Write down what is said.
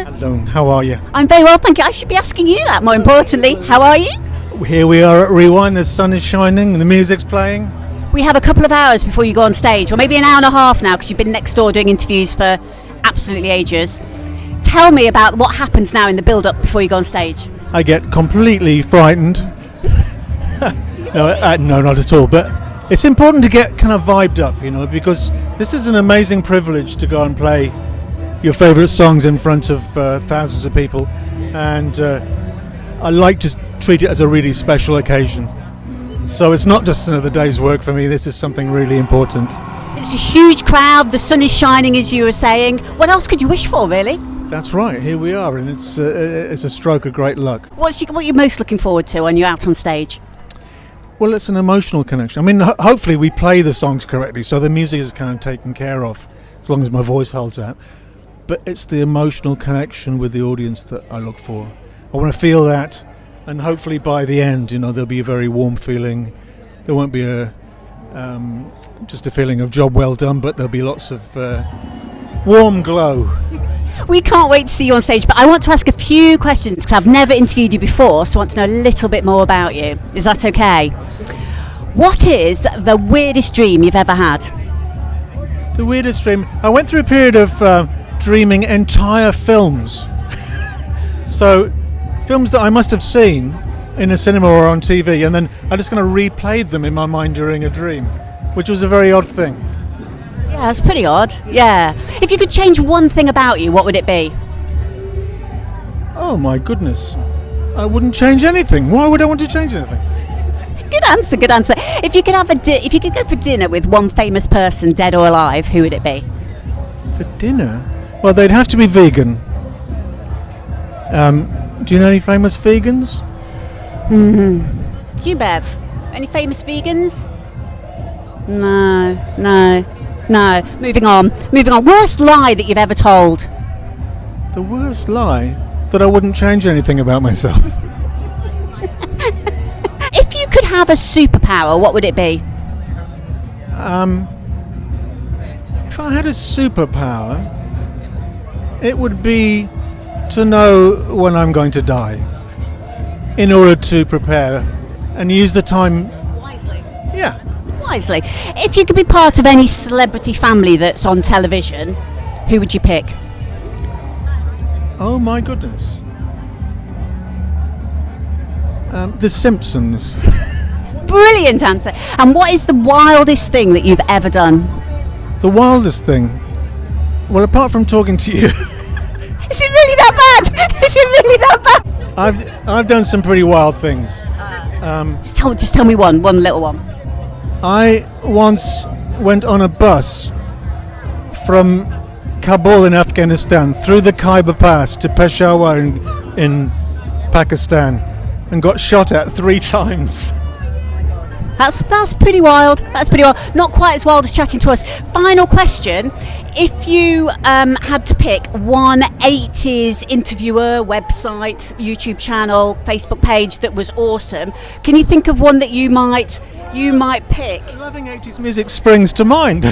Hello, how are you? I'm very well, thank you. I should be asking you that, more importantly. How are you? Here we are at Rewind, the sun is shining, the music's playing. We have a couple of hours before you go on stage, or maybe an hour and a half now, because you've been next door doing interviews for absolutely ages. Tell me about what happens now in the build-up before you go on stage. I get completely frightened. No, not at all, but it's important to get kind of vibed up, because this is an amazing privilege to go and play your favourite songs in front of thousands of people, and I like to treat it as a really special occasion. So it's not just another day's work for me, this is something really important. It's a huge crowd, the sun is shining as you were saying. What else could you wish for, really? That's right, here we are, and it's a stroke of great luck. What are you most looking forward to when you're out on stage? Well, it's an emotional connection. I mean, hopefully we play the songs correctly, so the music is kind of taken care of, as long as my voice holds out. But it's the emotional connection with the audience that I look for. I want to feel that, and hopefully by the end, there'll be a very warm feeling. There won't be just a feeling of job well done, but there'll be lots of warm glow. We can't wait to see you on stage, but I want to ask a few questions because I've never interviewed you before, so I want to know a little bit more about you. Is that okay? What is the weirdest dream you've ever had? The weirdest dream? I went through a period of dreaming entire films. So, films that I must have seen in a cinema or on TV, and then I just kind of replayed them in my mind during a dream, which was a very odd thing. Yeah, that's pretty odd. Yeah. If you could change one thing about you, what would it be? Oh my goodness. I wouldn't change anything. Why would I want to change anything? Good answer, good answer. If you could if you could go for dinner with one famous person, dead or alive, who would it be? For dinner? Well, they'd have to be vegan. Do you know any famous vegans? Do you, Bev? Any famous vegans? No. Moving on. Worst lie that you've ever told? The worst lie? That I wouldn't change anything about myself. If you could have a superpower, what would it be? If I had a superpower, it would be to know when I'm going to die, in order to prepare and use the time Wisely. Yeah. Wisely. If you could be part of any celebrity family that's on television, who would you pick? Oh my goodness. The Simpsons. Brilliant answer. And what is the wildest thing that you've ever done? The wildest thing? Well, apart from talking to you. Is it really that bad? Is it really that bad? I've done some pretty wild things. Just tell me one little one. I once went on a bus from Kabul in Afghanistan through the Khyber Pass to Peshawar in Pakistan and got shot at 3 times. That's pretty wild. Not quite as wild as chatting to us. Final question. If you had to pick one 80s interviewer, website, YouTube channel, Facebook page that was awesome, can you think of one that you might pick? Loving 80s music springs to mind.